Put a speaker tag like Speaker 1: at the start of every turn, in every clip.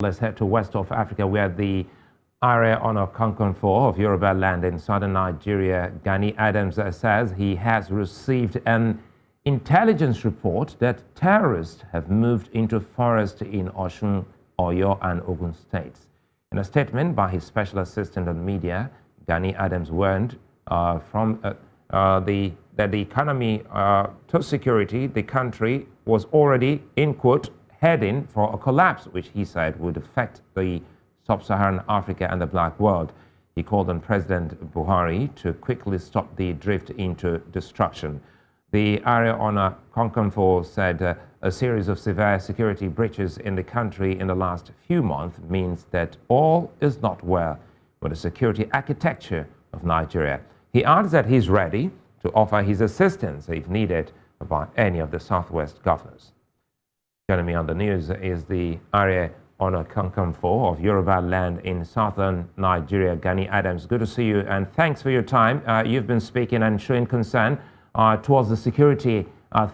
Speaker 1: Let's head to west of Africa, where the Aare Ona Kakanfo of Yorubaland in southern Nigeria, Gani Adams, says he has received an intelligence report that terrorists have moved into forest in Osun, Oyo and Ogun states. In a statement by his special assistant on media, Gani Adams warned that the economy to security, the country was already, in quote, heading for a collapse, which he said would affect the sub-Saharan Africa and the Black world. He called on President Muhammadu to quickly stop the drift into destruction. The Aare Ona Kakanfo said a series of severe security breaches in the country in the last few months means that all is not well with the security architecture of Nigeria. He adds that he's ready to offer his assistance if needed by any of the Southwest governors. Joining me on the news is the Aare Ona Kakanfo of Yorubaland in southern Nigeria, Gani Adams. Good to see you, and thanks for your time. You've been speaking and showing concern towards the security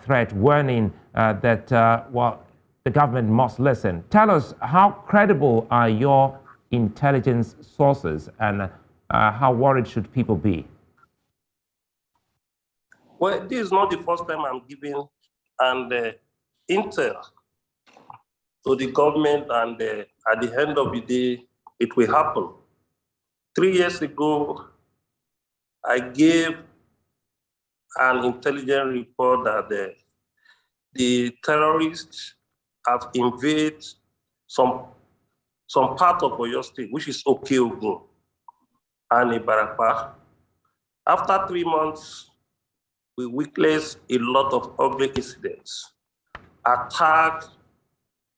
Speaker 1: threat, warning that, the government must listen. Tell us, how credible are your intelligence sources, and how worried should people be?
Speaker 2: Well, this is not the first time I'm giving intel to the government, and at the end of the day, it will happen. 3 years ago, I gave an intelligence report that the terrorists have invaded some part of Oyo State, which is Okeogun and Ibarapa. After 3 months, we witnessed a lot of ugly incidents, attack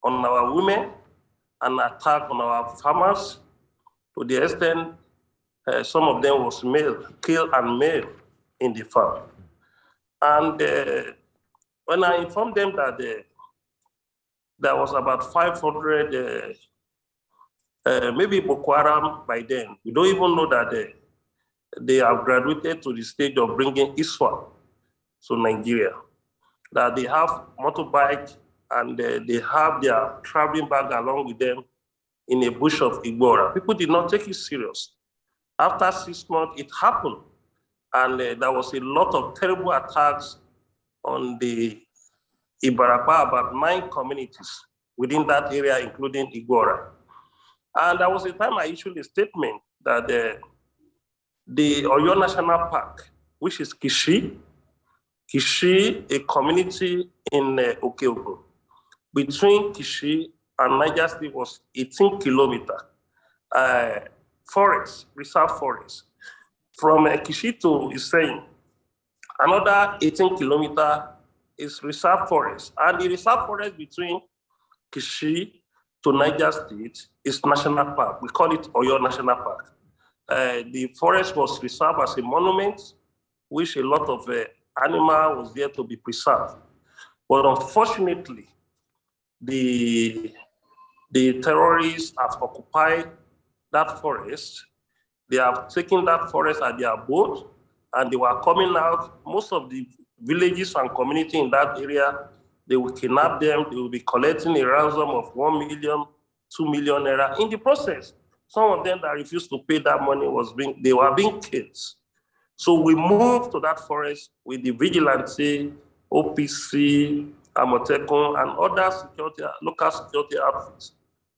Speaker 2: on our women and attack on our farmers, to the extent some of them was killed and male in the farm. And when I informed them that there was about 500, maybe Boko Haram by then, we don't even know that they have graduated to the stage of bringing ISWAP to Nigeria, that they have motorbike and they have their traveling bag along with them in a bush of Igbora. People did not take it serious. After 6 months, it happened. And there was a lot of terrible attacks on the Ibarapa, about 9 communities within that area, including Igbora. And there was a time I issued a statement that the Oyo National Park, which is Kishi, a community in Okeogun, between Kishi and Niger State was 18 kilometers, forest, reserve forest. From Kishi to Iseyin, another 18 kilometers is reserve forest. And the reserve forest between Kishi to Niger State is national park. We call it Oyo National Park. The forest was reserved as a monument, which a lot of animal was there to be preserved. But unfortunately, the terrorists have occupied that forest. They have taken that forest at their boat, and they were coming out. Most of the villages and community in that area, they will kidnap them. They will be collecting a ransom of 1 million, 2 million naira. In the process, some of them that refused to pay that money they were being killed. So we moved to that forest with the vigilante, OPC, Amotekun, and other local security outfits.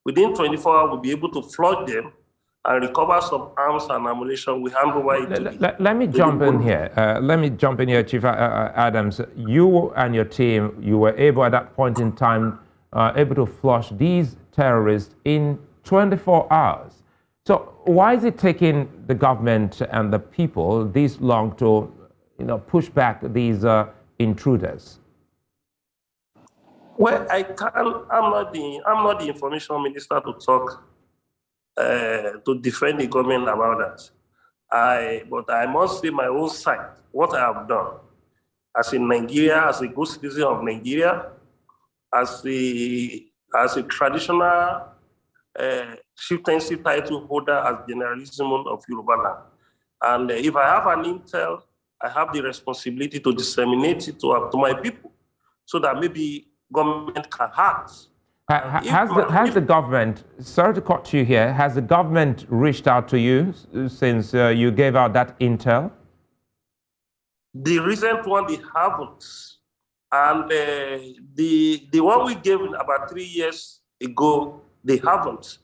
Speaker 2: Within 24 hours, we'll be able to flood them and recover some arms and ammunition. We hand over it
Speaker 1: Let me jump in here. Chief Adams. You and your team, you were able at that point in time, able to flush these terrorists in 24 hours. So why is it taking the government and the people this long to, push back these intruders?
Speaker 2: Well, I'm not the information minister to talk to defend the government about that. But I must say my own side, what I have done as in Nigeria, as a good citizen of Nigeria, as a traditional chieftaincy title holder, as generalissimo of Yorubaland. And if I have an intel, I have the responsibility to disseminate it to my people, so that maybe government can act
Speaker 1: Has the government, sorry to cut you here, has the government reached out to you since you gave out that intel?
Speaker 2: The recent one, they haven't. And the one we gave about 3 years ago, they haven't.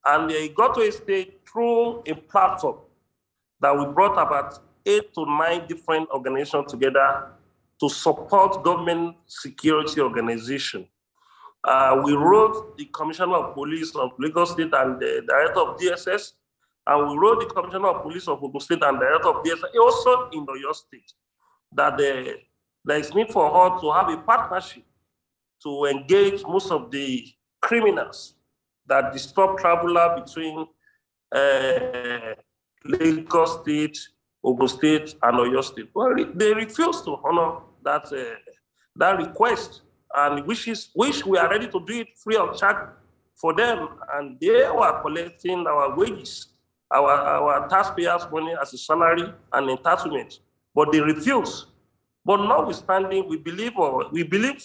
Speaker 2: And they got to a stage through a platform that we brought about 8 to 9 different organizations together to support government security organization. We wrote the Commissioner of Police of Lagos State and the Director of DSS, and we wrote the Commissioner of Police of Ogun State and Director of DSS, also in Oyo State, that there is need for us to have a partnership to engage most of the criminals that disturb traveler between Lagos State, Ogun State, and Oyo State. Well, they refuse to honor that request, and which we are ready to do it free of charge for them, and they were collecting our wages, our taxpayers' money as a salary and entitlement, but they refuse. But notwithstanding, we believe the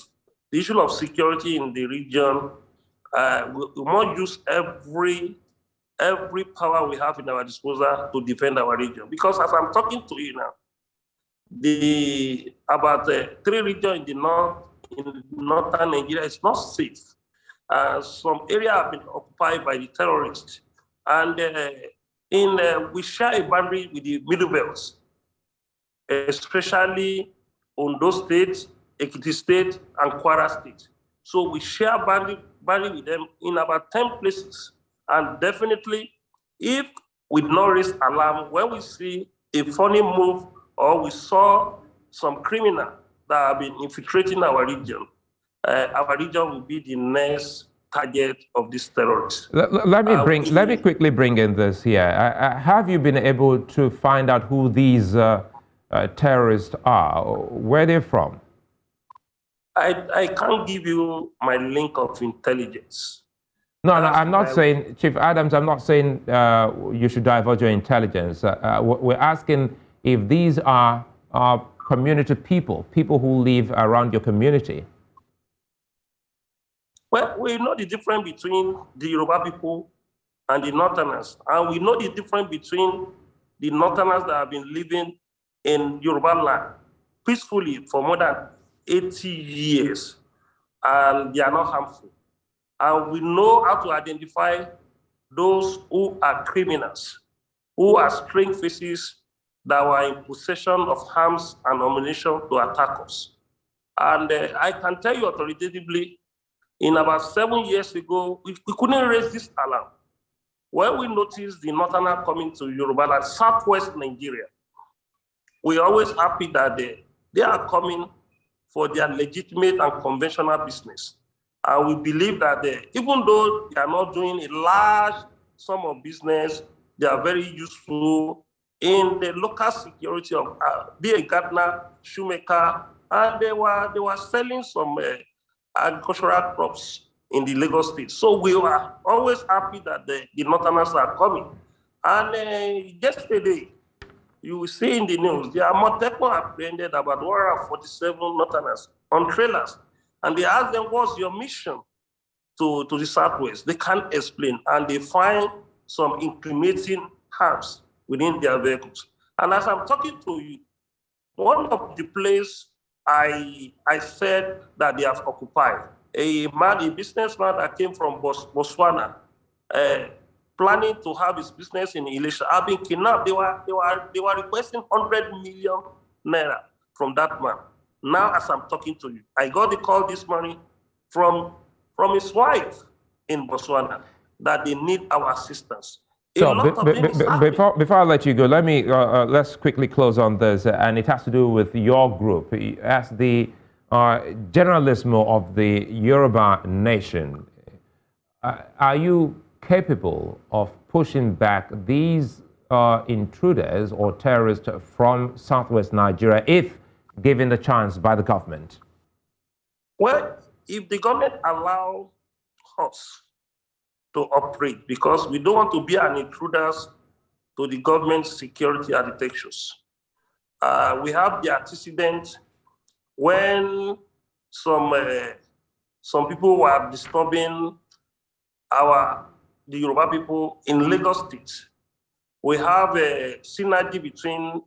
Speaker 2: issue of security in the region. We must use every power we have in our disposal to defend our region. Because as I'm talking to you now, about 3 regions in northern Nigeria is not safe. Some areas have been occupied by the terrorists, and we share a boundary with the Middle Belts, especially Ondo State, Ekiti State, and Kwara State. So we share boundary with them in about 10 places. And definitely, if we not raise alarm, when we see a funny move or we saw some criminal that have been infiltrating our region will be the next target of these terrorists.
Speaker 1: Let me quickly bring in this here. Have you been able to find out who these terrorists are? Where they're from?
Speaker 2: I can't give you my link of intelligence.
Speaker 1: No, I'm not saying, Chief Adams, I'm not saying you should divulge your intelligence. We're asking if these are community people who live around your community.
Speaker 2: Well, we know the difference between the Yoruba people and the Northerners. And we know the difference between the Northerners that have been living in Yorubaland peacefully for more than 80 years, and they are not harmful. And we know how to identify those who are criminals, who are strange faces that were in possession of arms and ammunition to attack us. And I can tell you authoritatively, in about 7 years ago, we couldn't raise this alarm. When we noticed the Northerners coming to Yorubaland, southwest Nigeria, we're always happy that they are coming for their legitimate and conventional business. And we believe that even though they are not doing a large sum of business, they are very useful in the local security of be a gardener, shoemaker, and they were selling some agricultural crops in the Lagos State. So we were always happy that the Northerners are coming. And yesterday, you will see in the news, the Amotekun apprehended about 147 Northerners on trailers. And they asked them, what's your mission to the Southwest? They can't explain. And they find some incriminating harms within their vehicles. And as I'm talking to you, one of the places I said that they have occupied, a businessman that came from Botswana, planning to have his business in Elisha, have been kidnapped. They were requesting 100 million naira from that man. Now, as I'm talking to you, I got the call this morning from his wife in Botswana that they need our assistance.
Speaker 1: So before I let you go, let me let's quickly close on this, and it has to do with your group as the generalismo of the Yoruba nation. Are you capable of pushing back these intruders or terrorists from southwest Nigeria if given the chance by the government?
Speaker 2: Well, if the government allow us to operate, because we don't want to be an intruders to the government security architectures. We have the antecedent when some some people were disturbing the Yoruba people in Lagos State. We have a synergy between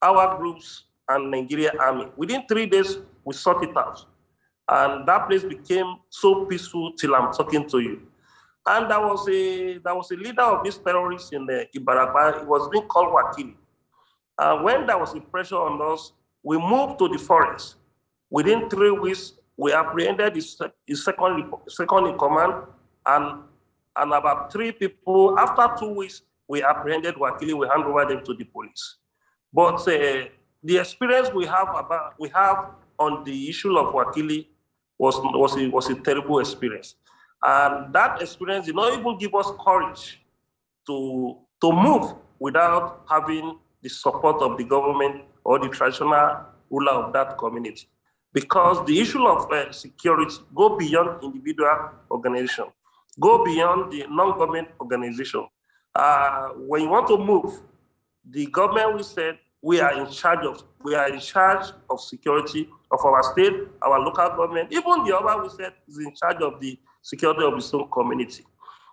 Speaker 2: our groups and Nigerian army. Within 3 days, we sorted it out. And that place became so peaceful till I'm talking to you. And there was a leader of these terrorists in the Ibaraba. It was being called Wakili. And when there was a pressure on us, we moved to the forest. Within 3 weeks, we apprehended his second in command and about 3 people. After 2 weeks, we apprehended Wakili. We handed over them to the police. But the experience we have on the issue of Wakili was a terrible experience. And that experience did not even give us courage to move without having the support of the government or the traditional ruler of that community. Because the issue of security go beyond individual organization, go beyond the non-government organization. When you want to move, the government will say we are in charge of security of our state, our local government. Even the other we said is in charge of the security of its own community.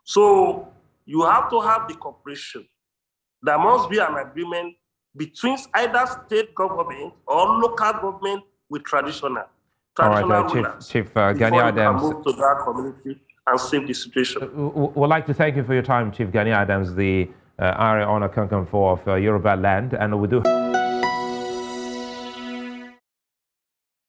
Speaker 2: So you have to have the cooperation. There must be an agreement between either state government or local government with traditional rulers.
Speaker 1: Chief Gani Adams.
Speaker 2: Move to that community and save the situation.
Speaker 1: We'd like to thank you for your time, Chief Gani Adams, the Aare Ona Kakanfo of Yorubaland, and we do.